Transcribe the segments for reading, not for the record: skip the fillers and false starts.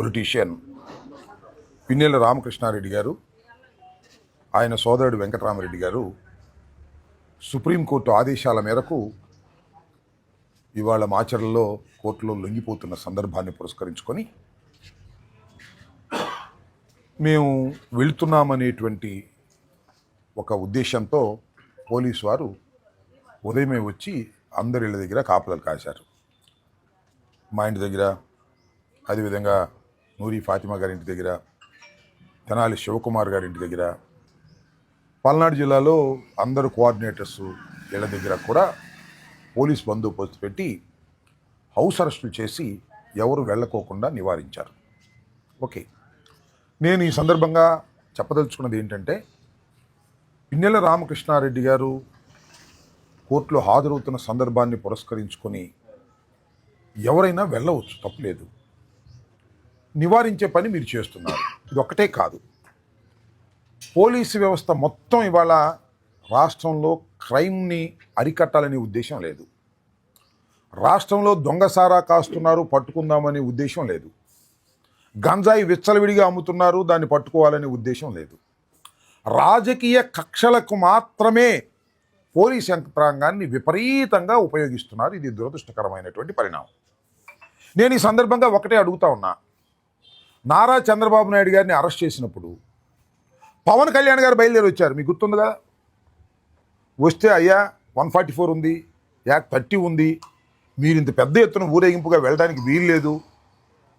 Politician Pinnelli Ramakrishna Reddy గారు, ఆయన సోదరుడు వెంకటరామరెడ్డి గారు సుప్రీంకోర్టు ఆదేశాల మేరకు ఇవాళ మాచర్లలో కోర్టులో లొంగిపోతున్న సందర్భాన్ని పురస్కరించుకొని మేము వెళుతున్నామనేటువంటి ఒక ఉద్దేశంతో పోలీసు వారు ఉదయమే వచ్చి అందరి ఇళ్ళ దగ్గర కాపలాలు కాశారు. మా ఇంటి దగ్గర, అదేవిధంగా నూరి ఫాతిమా గారి ఇంటి దగ్గర, తెనాలి శివకుమార్ గారి ఇంటి దగ్గర, పల్నాడు జిల్లాలో అందరు కోఆర్డినేటర్స్ ఇళ్ళ దగ్గర కూడా పోలీస్ బందోబస్తు పెట్టి హౌస్ అరెస్టులు చేసి ఎవరు వెళ్ళకోకుండా నివారించారు. ఓకే, నేను ఈ సందర్భంగా చెప్పదలుచుకున్నది ఏంటంటే, పిన్నెల రామకృష్ణారెడ్డి గారు కోర్టులో హాజరవుతున్న సందర్భాన్ని పురస్కరించుకొని ఎవరైనా వెళ్ళవచ్చు, తప్పులేదు. నివారించే పని మీరు చేస్తున్నారు. ఇది ఒక్కటే కాదు, పోలీసు వ్యవస్థ మొత్తం ఇవాళ రాష్ట్రంలో క్రైమ్ని అరికట్టాలనే ఉద్దేశం లేదు. రాష్ట్రంలో దొంగసారా కాస్తున్నారు, పట్టుకుందామనే ఉద్దేశం లేదు. గంజాయి విచ్చలవిడిగా అమ్ముతున్నారు, దాన్ని పట్టుకోవాలనే ఉద్దేశం లేదు. రాజకీయ కక్షలకు మాత్రమే పోలీస్ యంత్రాంగాన్ని విపరీతంగా ఉపయోగిస్తున్నారు. ఇది దురదృష్టకరమైనటువంటి పరిణామం. నేను ఈ సందర్భంగా ఒకటే అడుగుతా ఉన్నా, నారా చంద్రబాబు నాయుడు గారిని అరెస్ట్ చేసినప్పుడు పవన్ కళ్యాణ్ గారు బయలుదేరి వచ్చారు, మీకు గుర్తుంది కదా. వస్తే అయ్యా 144 ఉంది, యాక్ట్ 30 ఉంది, మీరు ఇంత పెద్ద ఎత్తున ఊరేగింపుగా వెళ్ళడానికి వీల్లేదు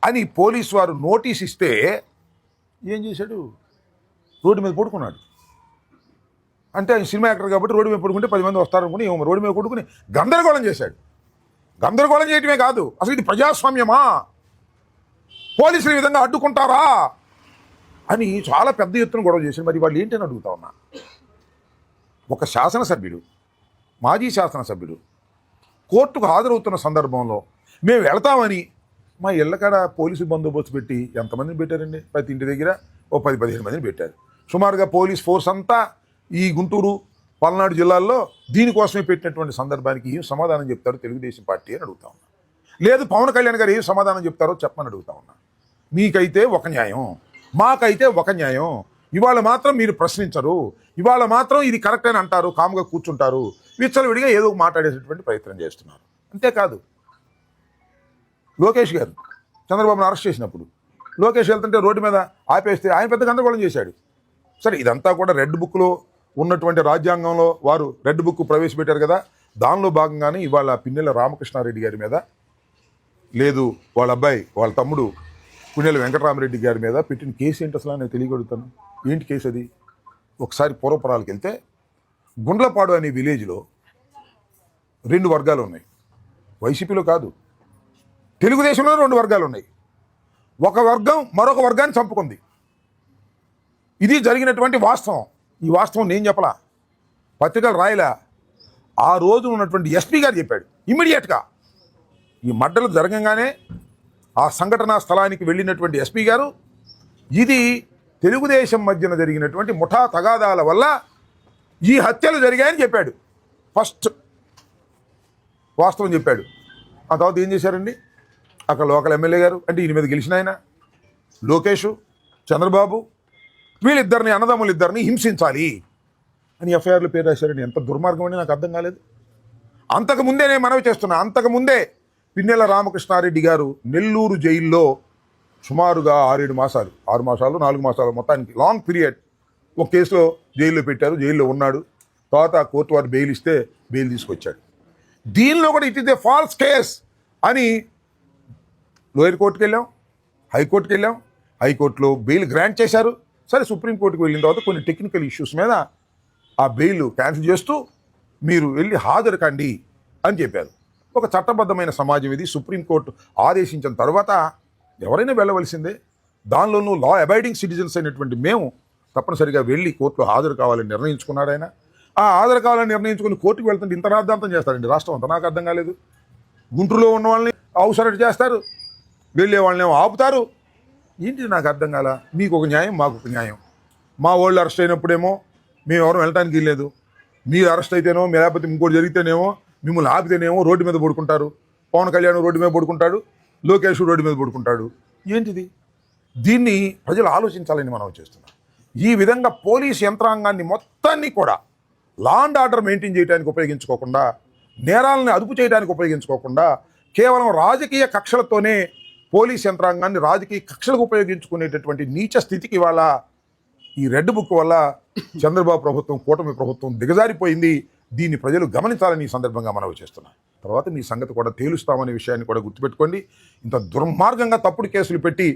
అని పోలీసు వారు నోటీస్ ఇస్తే ఏం చేశాడు? రోడ్డు మీద పడుకున్నాడు. అంటే ఆయన సినిమా యాక్టర్ కాబట్టి రోడ్డు మీద పడుకుంటే 10 మంది వస్తారనుకుని రోడ్డు మీద పడుకుని గందరగోళం చేశాడు. గందరగోళం చేయటమే కాదు, అసలు ఇది ప్రజాస్వామ్యమా, పోలీసులు ఈ విధంగా అడ్డుకుంటారా అని చాలా పెద్ద ఎత్తున గొడవ చేశారు. మరి వాళ్ళు ఏంటని అడుగుతా ఉన్నా. ఒక శాసనసభ్యుడు, మాజీ శాసనసభ్యుడు కోర్టుకు హాజరవుతున్న సందర్భంలో మేము వెళతామని మా ఇళ్ళకాడ పోలీసు బందోబస్తు పెట్టి ఎంతమందిని పెట్టారండి? ప్రతి ఇంటి దగ్గర ఓ 10-15 మందిని పెట్టారు. సుమారుగా పోలీస్ ఫోర్స్ అంతా ఈ గుంటూరు, పల్నాడు జిల్లాల్లో దీనికోసమే పెట్టినటువంటి సందర్భానికి ఏం సమాధానం చెప్తారో తెలుగుదేశం పార్టీ అని అడుగుతా ఉన్నా. లేదు పవన్ కళ్యాణ్ గారు ఏం సమాధానం చెప్తారో చెప్పమని అడుగుతా ఉన్నా. మీకైతే ఒక న్యాయం, మాకైతే ఒక న్యాయం. ఇవాళ మాత్రం మీరు ప్రశ్నించరు, ఇవాళ మాత్రం ఇది కరెక్ట్ అని అంటారు, కాముగా కూర్చుంటారు, విచ్చలవిడిగా ఏదో మాట్లాడేటటువంటి ప్రయత్నం చేస్తున్నారు. అంతేకాదు, లోకేష్ గారు చంద్రబాబును అరెస్ట్ చేసినప్పుడు లోకేష్ వెళ్తుంటే రోడ్డు మీద ఆపేస్తే ఆయన పెద్ద గందరగోళం చేశాడు. సరే, ఇదంతా కూడా రెడ్ బుక్లో ఉన్నటువంటి రాజ్యాంగంలో వారు రెడ్ బుక్ ప్రవేశపెట్టారు కదా, దానిలో భాగంగానే ఇవాళ పిన్నెల రామకృష్ణారెడ్డి గారి మీద, లేదు వాళ్ళ అబ్బాయి వాళ్ళ తమ్ముడు పిన్నెల వెంకటరామరెడ్డి గారి మీద పెట్టిన కేసు ఏంటి అసలు నేను తెలియగలుగుతాను. ఏంటి కేసు అది? ఒకసారి పూర్వపురాలకు వెళ్తే గుండ్లపాడు అనే విలేజ్లో 2 వర్గాలు ఉన్నాయి. వైసీపీలో కాదు, తెలుగుదేశంలో 2 వర్గాలు ఉన్నాయి. ఒక వర్గం మరొక వర్గాన్ని చంపుకుంది. ఇది జరిగినటువంటి వాస్తవం. ఈ వాస్తవం నేను చెప్పలా, పత్రికలు రాయలా, ఆ రోజు ఉన్నటువంటి ఎస్పీ గారు చెప్పాడు. ఇమ్మీడియట్గా ఈ మడ్డలు జరగంగానే ఆ సంఘటనా స్థలానికి వెళ్ళినటువంటి ఎస్పీ గారు ఇది తెలుగుదేశం మధ్యన జరిగినటువంటి ముఠా తగాదాల వల్ల ఈ హత్యలు జరిగాయని చెప్పాడు. ఫస్ట్ వాస్తవం చెప్పాడు. ఆ తర్వాత ఏం చేశారండి, అక్కడ లోకల్ ఎమ్మెల్యే గారు, అంటే ఈయన మీద గెలిచిన ఆయన లోకేష్, చంద్రబాబు, వీళ్ళిద్దరిని, అన్నదమ్ములిద్దరిని హింసించాలి అని ఎఫ్ఐఆర్లో పేరు రాశారండి. ఎంత దుర్మార్గం అని నాకు అర్థం కాలేదు. అంతకుముందే నేను మనవి చేస్తున్నా, అంతకుముందే పిన్నెల రామకృష్ణారెడ్డి గారు నెల్లూరు జైల్లో సుమారుగా 6 మాసాలు 4 మాసాలు మొత్తానికి లాంగ్ పీరియడ్ ఒక కేసులో జైల్లో పెట్టారు. జైల్లో ఉన్నాడు. తర్వాత కోర్టు వారు బెయిల్ ఇస్తే బెయిల్ తీసుకొచ్చాడు. దీనిలో కూడా it is a falls case అని లోయర్ కోర్టుకు వెళ్ళాం, హైకోర్టుకు వెళ్ళాం. హైకోర్టులో బెయిల్ గ్రాంట్ చేశారు. సరే, సుప్రీంకోర్టుకు వెళ్ళిన తర్వాత కొన్ని టెక్నికల్ ఇష్యూస్ మీద ఆ బెయిల్ క్యాన్సిల్ చేస్తూ మీరు వెళ్ళి హాజరు కండి అని చెప్పారు. ఒక చట్టబద్ధమైన సమాజం ఇది. సుప్రీంకోర్టు ఆదేశించిన తర్వాత ఎవరైనా వెళ్ళవలసిందే. దానిలోనూ లా అబైడింగ్ సిటిజన్స్ అయినటువంటి మేము తప్పనిసరిగా వెళ్ళి కోర్టులో హాజరు కావాలని నిర్ణయించుకున్నాడు ఆయన. ఆ హాజరు కావాలని నిర్ణయించుకుని కోర్టుకు వెళ్తుంటే ఇంత రాద్ధాంతం చేస్తారండి రాష్ట్రం అంతా. నాకు అర్థం కాలేదు. గుంటూరులో ఉన్న వాళ్ళని అవసరం చేస్తారు, వెళ్ళే వాళ్ళని ఆపుతారు. ఏంటి నాకు అర్థం కాల. మీకు ఒక న్యాయం, మాకు ఒక న్యాయం. మా వాళ్ళు అరెస్ట్ అయినప్పుడేమో మేము ఎవరు వెళ్ళడానికి వెళ్ళలేదు, మీరు అరెస్ట్ అయితేనో లేకపోతే ఇంకోటి జరిగితేనేమో మిమ్మల్ని ఆపితేనేమో రోడ్డు మీద పడుకుంటారు. పవన్ కళ్యాణ్ రోడ్డు మీద పడుకుంటాడు, లోకేష్ రోడ్డు మీద పడుకుంటాడు. ఏంటిది? దీన్ని ప్రజలు ఆలోచించాలని మనం చేస్తున్నాం. ఈ విధంగా పోలీస్ యంత్రాంగాన్ని మొత్తాన్ని కూడా లా అండ్ ఆర్డర్ మెయింటైన్ చేయడానికి ఉపయోగించుకోకుండా, నేరాలను అదుపు చేయడానికి ఉపయోగించుకోకుండా, కేవలం రాజకీయ కక్షలతోనే పోలీస్ యంత్రాంగాన్ని రాజకీయ కక్షలకు ఉపయోగించుకునేటటువంటి నీచ స్థితికి ఇవాళ ఈ రెడ్ బుక్ వల్ల చంద్రబాబు ప్రభుత్వం, కూటమి ప్రభుత్వం దిగజారిపోయింది. దీన్ని ప్రజలు గమనించాలని ఈ సందర్భంగా మనవి చేస్తున్నాం. తర్వాత మీ సంగతి కూడా తేలుస్తామనే విషయాన్ని కూడా గుర్తుపెట్టుకోండి. ఇంత దుర్మార్గంగా తప్పుడు కేసులు పెట్టి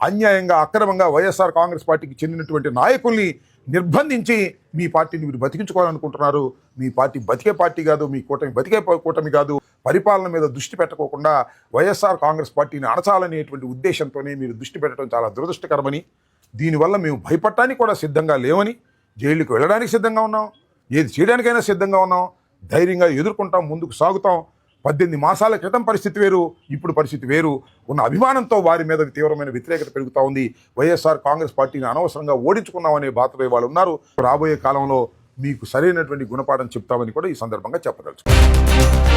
అన్యాయంగా, అక్రమంగా వైఎస్ఆర్ కాంగ్రెస్ పార్టీకి చెందినటువంటి నాయకుల్ని నిర్బంధించి మీ పార్టీని మీరు బతికించుకోవాలనుకుంటున్నారు. మీ పార్టీ బతికే పార్టీ కాదు, మీ కూటమి బతికే కూటమి కాదు. పరిపాలన మీద దృష్టి పెట్టకోకుండా వైఎస్ఆర్ కాంగ్రెస్ పార్టీని అణచాలనేటువంటి ఉద్దేశంతోనే మీరు దృష్టి పెట్టడం చాలా దురదృష్టకరమని, దీనివల్ల మేము భయపడటానికి కూడా సిద్ధంగా లేవని, జైలుకు వెళ్ళడానికి సిద్ధంగా ఉన్నాం, ఏది చేయడానికైనా సిద్ధంగా ఉన్నాం, ధైర్యంగా ఎదుర్కొంటాం, ముందుకు సాగుతాం. 18 మాసాల క్రితం పరిస్థితి వేరు, ఇప్పుడు పరిస్థితి వేరు. ఉన్న అభిమానంతో వారి మీద తీవ్రమైన వ్యతిరేకత పెరుగుతూ ఉంది. వైఎస్ఆర్ కాంగ్రెస్ పార్టీని అనవసరంగా ఓడించుకున్నామనే బాధపడే వాళ్ళు ఉన్నారు. రాబోయే కాలంలో మీకు సరైనటువంటి గుణపాఠం చెప్తామని కూడా ఈ సందర్భంగా చెప్పదలుచుకున్నాను.